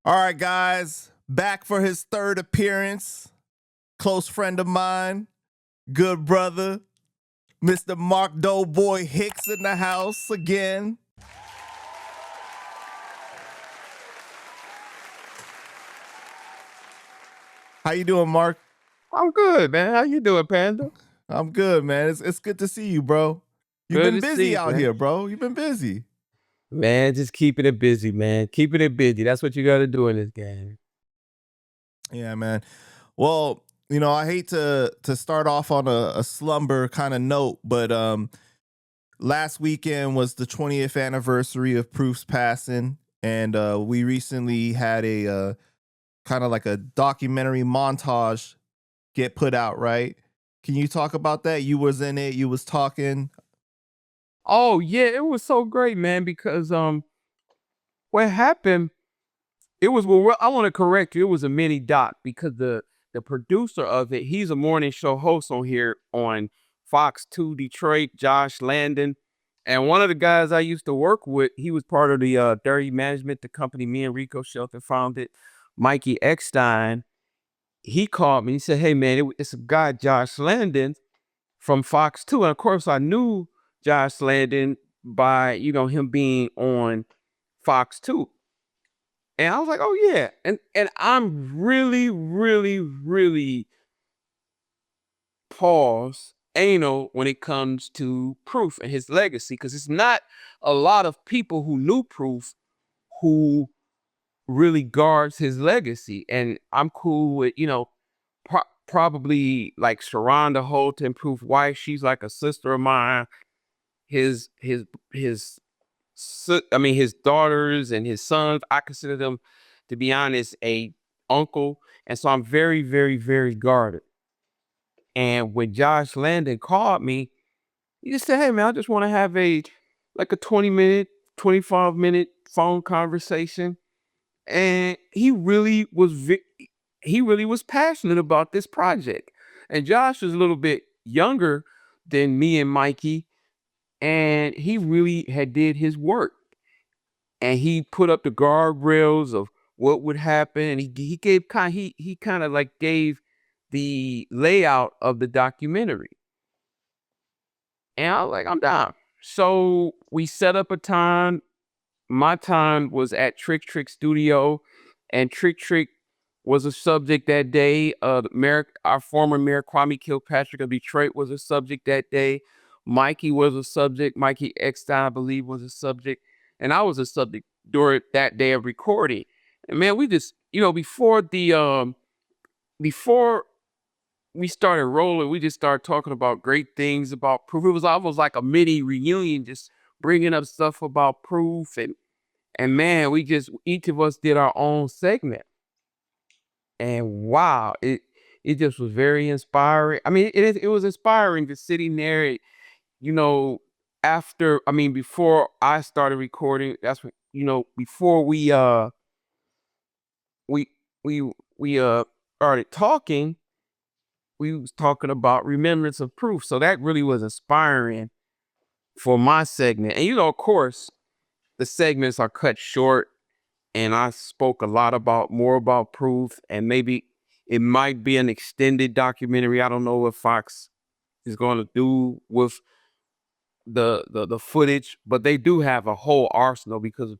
All right, guys, back for his third appearance. Close friend of mine, good brother, Mr. Mark Doughboy Hicks in the house again. How you doing, Mark? I'm good, man. How you doing, Panda? I'm good, man. It's good to see you, bro. You've Good been to see busy you, out man. here, bro. You've been busy. Man, just keeping it busy, man. Keeping it busy. That's what you got to do in this game. Yeah, man. Well, I hate to start off on a slumber kind of note, but last weekend was the 20th anniversary of Proof's passing, and we recently had a kind of like a documentary montage get put out, right? Can you talk about that? You was in it, you was talking. Oh yeah, it was so great, man. Because what happened? It was well. I want to correct you. It was a mini doc because the producer of it, he's a morning show host on here on Fox 2 Detroit, Josh Landon. And one of the guys I used to work with, he was part of the Dirty Management, the company me and Rico Shelton founded, Mikey Eckstein. He called me. He said, "Hey man, it's a guy, Josh Landon from Fox 2." And of course, I knew Josh Landon by him being on Fox 2. And I was like, "Oh yeah," and I'm really, really, really anal when it comes to Proof and his legacy, because it's not a lot of people who knew Proof who really guards his legacy. And I'm cool with probably like Sharonda Holton, Proof wife. She's like a sister of mine. His his daughters and his sons, I consider them, to be honest, a uncle. And so I'm very, very, very guarded. And when Josh Landon called me, he just said, "Hey man, I just want to have a 20-minute, 25-minute phone conversation." And he really was passionate about this project. And Josh is a little bit younger than me and Mikey, and he really had did his work. And he put up the guardrails of what would happen. And he gave he kind of like gave the layout of the documentary. And I was like, "I'm down." So we set up a time. My time was at Trick Studio, and Trick was a subject that day. Mayor, our former mayor Kwame Kilpatrick of Detroit, was a subject that day. Mikey was a subject. Mikey Eckstein, I believe, was a subject, and I was a subject during that day of recording. And man, we just before we started rolling, we just started talking about great things about Proof. It was almost like a mini reunion, just bringing up stuff about Proof. And man, we just each of us did our own segment. And wow, it just was very inspiring. I mean, it was inspiring just sitting there, you know, before I started recording. That's when, before we we started talking, we was talking about remembrance of Proof. So that really was inspiring for my segment. And of course, the segments are cut short, and I spoke a lot more about Proof, and maybe it might be an extended documentary. I don't know what Fox is going to do with the footage, but they do have a whole arsenal because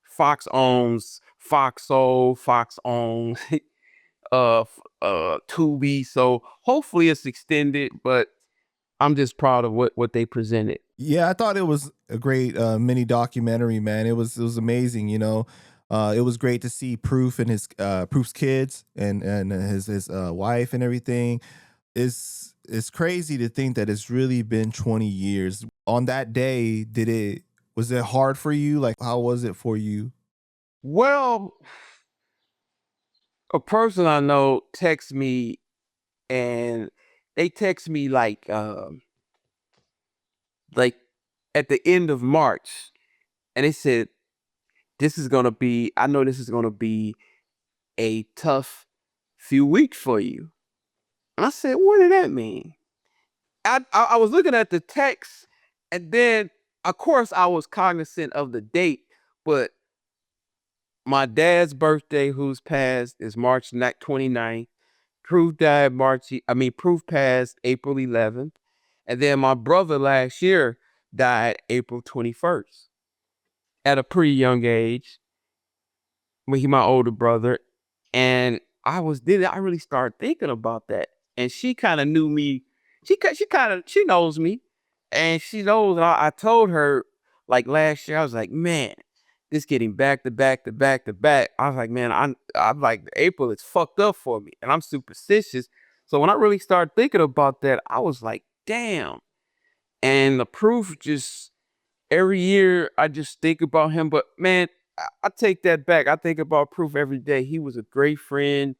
Fox owns Foxo, Fox owns Tubi. So hopefully it's extended, but I'm just proud of what they presented. Yeah, I thought it was a great mini documentary, man. It was amazing, It was great to see Proof and his Proof's kids and his wife and everything. It's crazy to think that it's really been 20 years. On that day, was it hard for you? Like, how was it for you? Well, a person I know texts me, and they text me like at the end of March, and they said, I know this is gonna be a tough few weeks for you. And I said, "What did that mean?" I was looking at the text, and then of course I was cognizant of the date, but my dad's birthday, who's passed, is March 29th. Proof died Proof passed April 11th. And then my brother last year died April 21st at a pretty young age. When he my older brother. And I really started thinking about that. And she kind of knew me. She knows me. And she knows, and I told her like last year, I was like, man, this getting back to back to back to back. I was like, man, I'm like April is fucked up for me. And I'm superstitious. So when I really started thinking about that, I was like, damn. And the proof just every year I just think about him. But man, I take that back. I think about Proof every day. He was a great friend,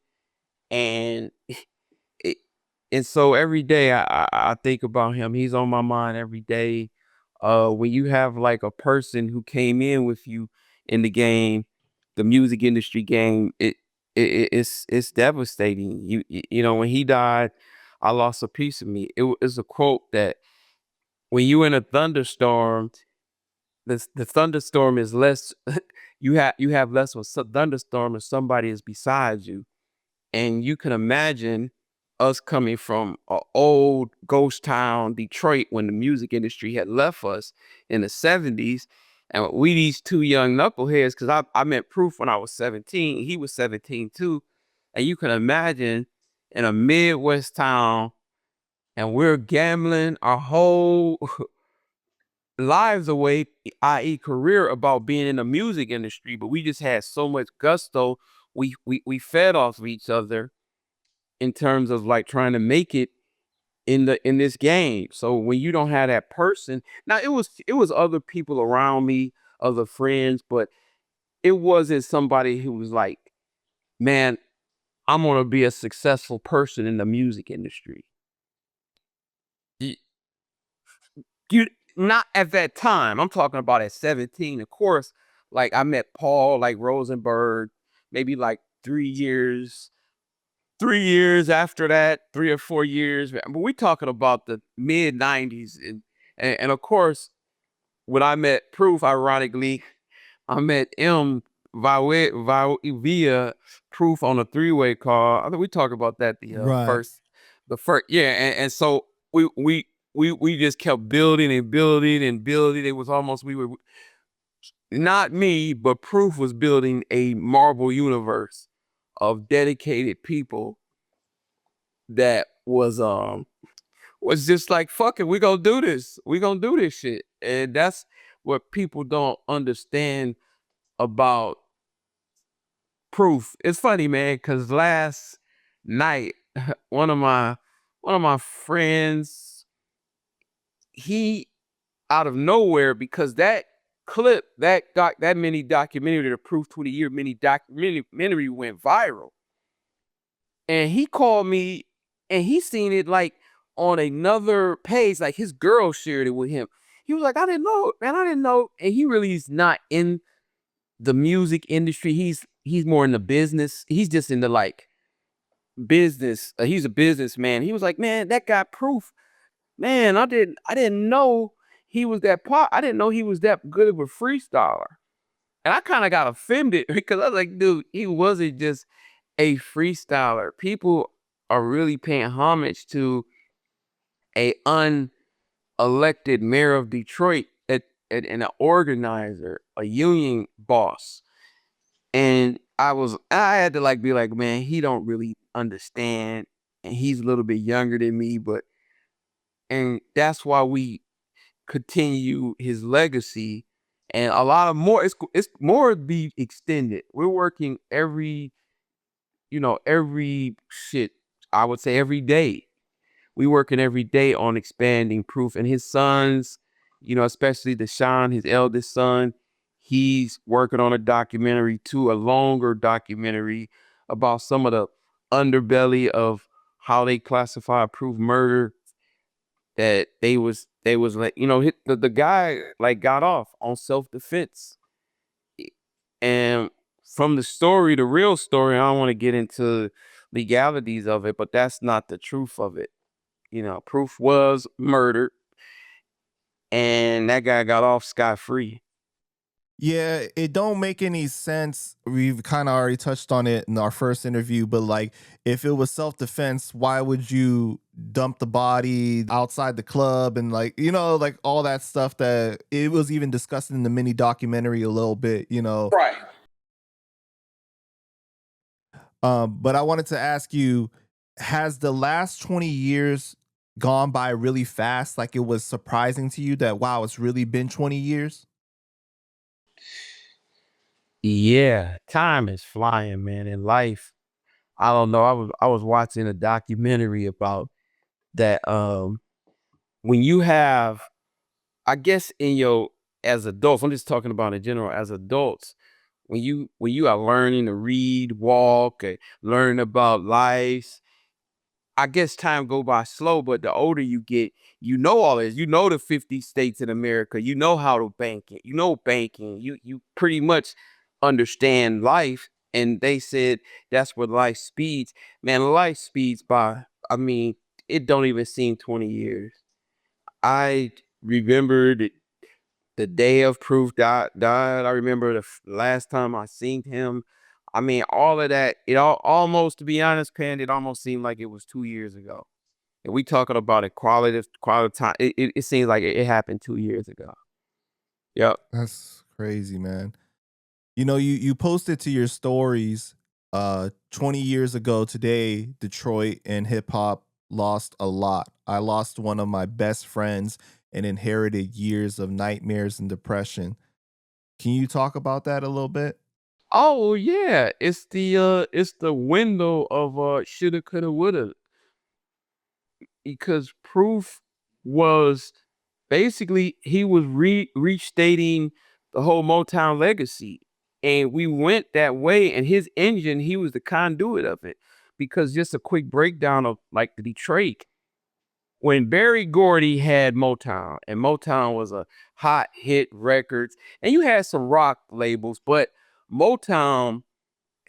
and it, and so every day I think about him. He's on my mind every day. When you have like a person who came in with you in the game, the music industry game, it's devastating. You know when he died, I lost a piece of me. It's a quote that when you in a thunderstorm, the thunderstorm is less you have less of a thunderstorm if somebody is beside you. And you can imagine us coming from a old ghost town, Detroit, when the music industry had left us in the 70s. And we these two young knuckleheads, because I met Proof when I was 17. He was 17 too. And you can imagine in a Midwest town, and we're gambling our whole lives away, i.e., career, about being in the music industry, but we just had so much gusto. We fed off of each other in terms of like trying to make it in this game. So when you don't have that person, now it was other people around me, other friends, but it wasn't somebody who was like, man, I'm gonna be a successful person in the music industry. You not at that time. I'm talking about at 17. Of course, like I met Paul like Rosenberg, maybe like 3 years, 3 years after that, 3 or 4 years. But we talking about the mid '90s, and of course, when I met Proof, ironically, I met via Proof on a three-way call. I think we talked about that Right. the first, yeah, and so we just kept building and building and building. It was almost we were not me, but Proof was building a Marvel universe of dedicated people that was just like, fuck it, we gonna do this. We gonna do this shit. And that's what people don't understand about Proof. It's funny, man, because last night, one of my one of my friends, he out of nowhere, because that clip, that mini documentary, the Proof 20-year mini documentary went viral. And he called me and he seen it like on another page, like his girl shared it with him. He was like, I didn't know, man, I didn't know. And he really is not in the music industry. He's more in the business. He's just in the like business. He's a businessman. He was like, man, that guy Proof, man, I didn't know he was that part. I didn't know he was that good of a freestyler. And I kind of got offended because I was like, dude, he wasn't just a freestyler. People are really paying homage to a unelected mayor of Detroit and an organizer, a union boss. And I had to like be like, man, he don't really understand. And he's a little bit younger than me, and that's why we continue his legacy. And a lot of more, it's more to be extended. We're working every shit, I would say every day. We working every day on expanding Proof, and his sons, especially Deshaun, his eldest son, he's working on a documentary too, a longer documentary about some of the underbelly of how they classify Proof murder. That they was like, the guy like got off on self-defense. And from the story, the real story, I don't want to get into legalities of it, but that's not the truth of it. Proof was murdered, and that guy got off scot-free. Yeah, it don't make any sense. We've kind of already touched on it in our first interview, but like if it was self-defense, why would you dump the body outside the club and like, like all that stuff that it was even discussed in the mini documentary a little bit. Right. But I wanted to ask you, has the last 20 years gone by really fast? Like it was surprising to you that wow, it's really been 20 years? Yeah, time is flying, man. In life, I don't know. I was watching a documentary about that. When you have, I guess, in your as adults, I'm just talking about in general as adults. When you are learning to read, walk, learn about life, I guess time go by slow, but the older you get, you know all this. You know the 50 states in America. You know how to bank it. You know banking. You pretty much understand life. And they said that's where life speeds. Man, life speeds by. I mean, it don't even seem 20 years. I remember the day of Proof died. I remember last time I seen him. I mean, all of that, it all almost, to be honest, Pan, it almost seemed like it was 2 years ago. And we talking about quality time. It seems like it happened 2 years ago. Yep. That's crazy, man. You posted to your stories 20 years ago today, Detroit and hip hop lost a lot. I lost one of my best friends and inherited years of nightmares and depression. Can you talk about that a little bit? Oh yeah, it's the window of shoulda, coulda, woulda. Because Proof was basically he was restating the whole Motown legacy. And we went that way, and his engine, he was the conduit of it. Because just a quick breakdown of like the Detroit, when Barry Gordy had Motown, and Motown was a hot hit records, and you had some rock labels, but Motown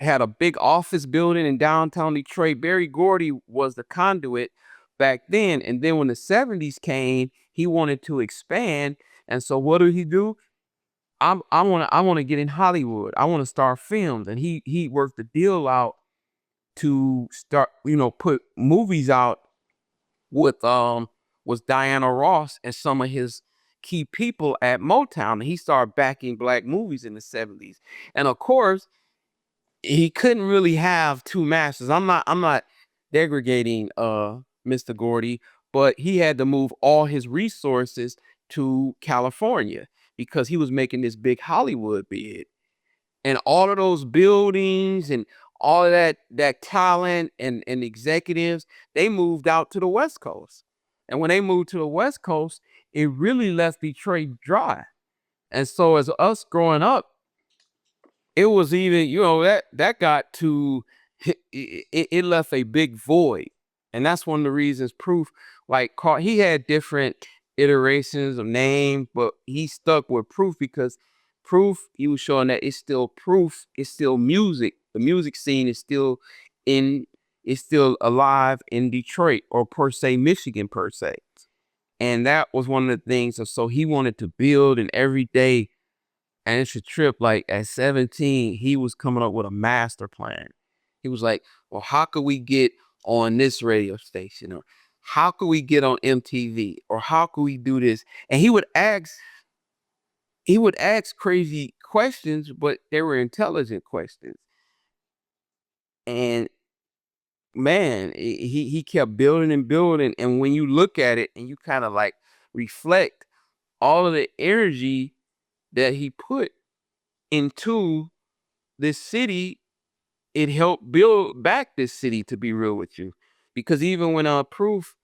had a big office building in downtown Detroit. Barry Gordy was the conduit back then. And then when the 70s came, he wanted to expand. And so what did he do? I want to get in Hollywood. I want to start films. And he worked the deal out to start, put movies out with Diana Ross and some of his key people at Motown. And he started backing black movies in the 70s. And of course, he couldn't really have two masters. I'm not degrading Mr. Gordy, but he had to move all his resources to California because he was making this big Hollywood bid. And all of those buildings and all of that talent and executives, they moved out to the West Coast. And when they moved to the West Coast, it really left Detroit dry. And so as us growing up, it was even, that got to it left a big void. And that's one of the reasons Proof, like, he had different iterations of name, but he stuck with Proof because Proof, he was showing that it's still Proof, it's still music. The music scene in is still alive in Detroit, or per se Michigan per se. And that was one of the things. So he wanted to build, and every day, and it's a trip. Like at 17, he was coming up with a master plan. He was like, well, how could we get on this radio station? Or how could we get on MTV? Or how could we do this? And he would ask crazy questions, but they were intelligent questions. And man, he kept building and building. And when you look at it and you kind of like reflect all of the energy that he put into this city, it helped build back this city, to be real with you. Because even when Proof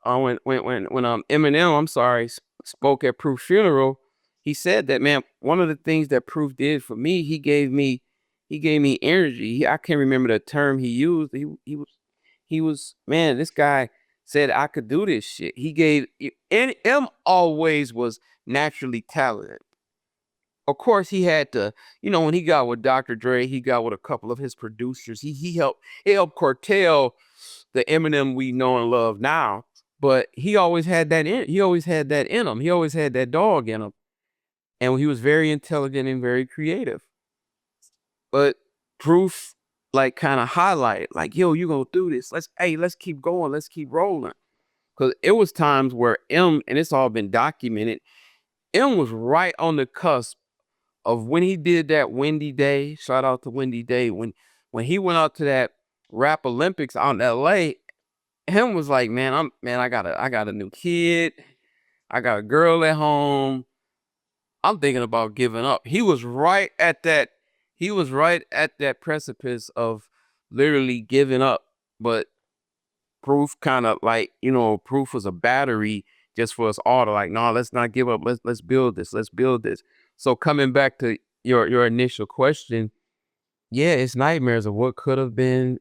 when Eminem, I'm sorry, spoke at Proof's funeral, he said that, man, one of the things that Proof did for me, he gave me energy. I can't remember the term he used. He was, man, this guy said I could do this shit. And M always was naturally talented. Of course, he had to, when he got with Dr. Dre, he got with a couple of his producers. He helped curtail the Eminem we know and love now. But he always had that in him. He always had that dog in him. and he was very intelligent and very creative. But Proof like kind of highlight like, yo, you gonna do this. Let's keep going. Let's keep rolling. Cause it was times where and it's all been documented, M was right on the cusp of when he did that Windy Day. Shout out to Windy Day. When he went out to that rap Olympics out in LA, him was like, I got a new kid. I got a girl at home. I'm thinking about giving up. He was right at that precipice of literally giving up. But Proof kind of like, Proof was a battery just for us all to like, no, let's not give up. Let's build this. Let's build this. So coming back to your initial question, yeah, it's nightmares of what could have been.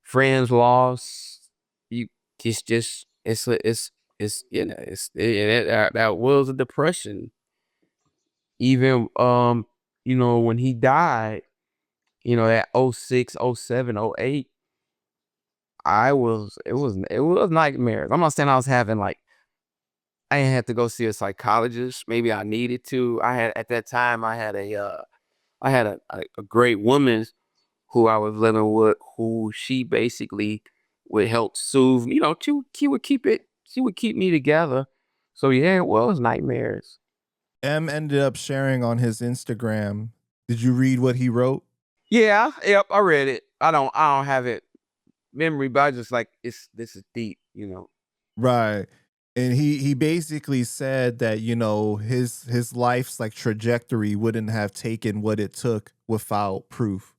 Friends lost. You just it's that was a depression. Even when he died, at 06, 07, 08, it was nightmares. I'm not saying I was having like I didn't have to go see a psychologist. Maybe I needed to. I had at that time I had a great woman who I was living with, who she basically would help soothe me. She would keep me together. So yeah, it was nightmares. M ended up sharing on his Instagram. Did you read what he wrote? Yeah, yep, I read it. I don't have it memory, but I just like this is deep. Right. And he basically said that, his life's like trajectory wouldn't have taken what it took without Proof.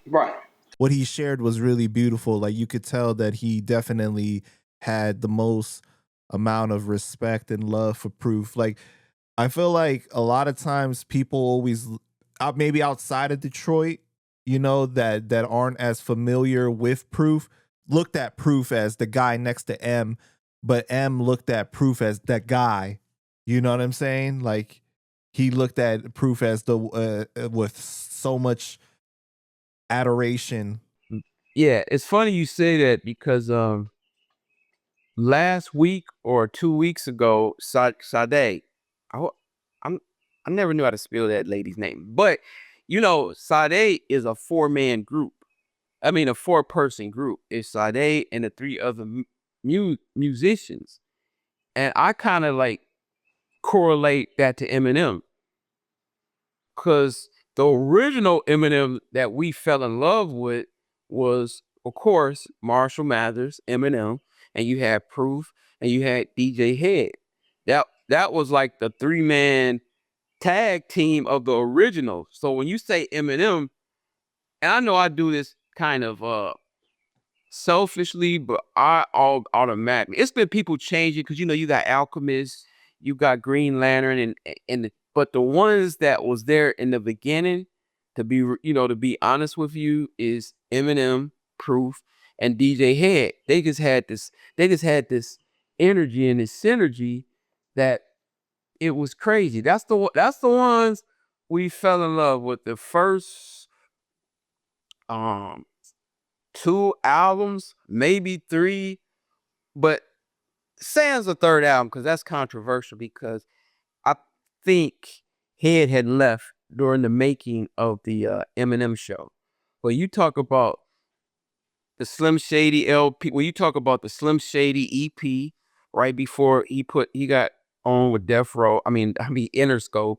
Right. What he shared was really beautiful. Like you could tell that he definitely had the most amount of respect and love for Proof. Like I feel like a lot of times people always maybe outside of Detroit, that aren't as familiar with Proof, looked at Proof as the guy next to M, but M looked at Proof as that guy. You know what I'm saying? Like he looked at Proof as the with so much adoration. Yeah, it's funny you say that because last week or 2 weeks ago, Sade, I, wa- I'm I never knew how to spell that lady's name, but Sade is a four-man group. I mean, a four-person group. It's Sade and the three other musicians, and I kind of like correlate that to Eminem. Cause the original Eminem that we fell in love with was, of course, Marshall Mathers, Eminem, and you had Proof, and you had DJ Head. That was like the three-man tag team of the original. So when you say Eminem, and I know I do this kind of selfishly, but I all automatically. It's been people changing because you got Alchemist, you got Green Lantern, but the ones that was there in the beginning, to be honest with you, is Eminem, Proof, and DJ Head. They just had this energy and this synergy that it was crazy. That's the ones we fell in love with. The first um 2 albums, maybe 3, but sans the third album because that's controversial because I think Head had left during the making of the Eminem show. But you talk about the Slim Shady LP, when you talk about the Slim Shady EP right before he got on with Death Row, I mean Interscope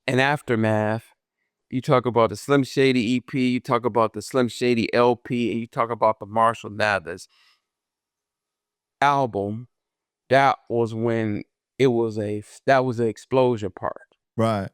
and Aftermath. You talk about the Slim Shady EP, you talk about the Slim Shady LP, and you talk about the Marshall Mathers album. That was when that was an explosion part. Right.